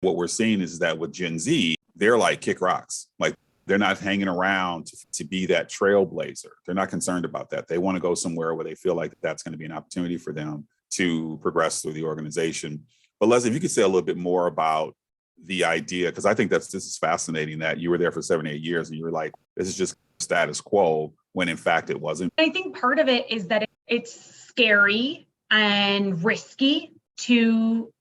What we're seeing is that with Gen Z, they're like kick rocks. Like they're not hanging around to be that trailblazer. They're not concerned about that. They want to go somewhere where they feel like that's going to be an opportunity for them to progress through the organization. But Leslie, if you could say a little bit more about the idea, because I think this is fascinating that you were there for 7, 8 years and you were like, this is just status quo, when in fact it wasn't. I think part of it is that it's scary and risky to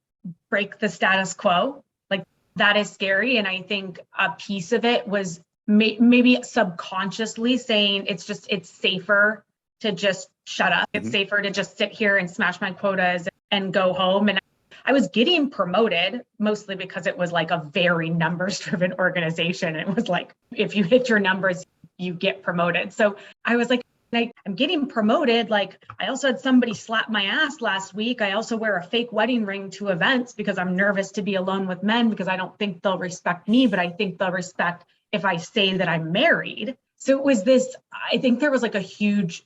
break the status quo. Like that is scary. And I think a piece of it was maybe subconsciously saying it's safer to just shut up. It's safer to just sit here and smash my quotas and go home. And I was getting promoted mostly because it was like a very numbers driven organization. It was like, if you hit your numbers, you get promoted. So I was like, I'm getting promoted. Like I also had somebody slap my ass last week. I also wear a fake wedding ring to events because I'm nervous to be alone with men because I don't think they'll respect me, but I think they'll respect if I say that I'm married. So it was this, I think there was like a huge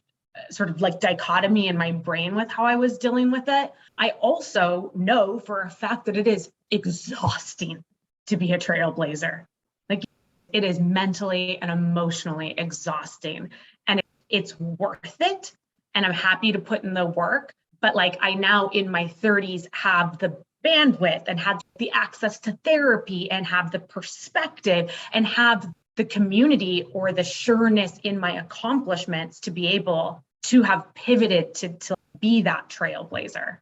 sort of like dichotomy in my brain with how I was dealing with it. I also know for a fact that it is exhausting to be a trailblazer. Like it is mentally and emotionally exhausting. And it's worth it. And I'm happy to put in the work. But like I now in my 30s have the bandwidth and have the access to therapy and have the perspective and have the community or the sureness in my accomplishments to be able to have pivoted to be that trailblazer.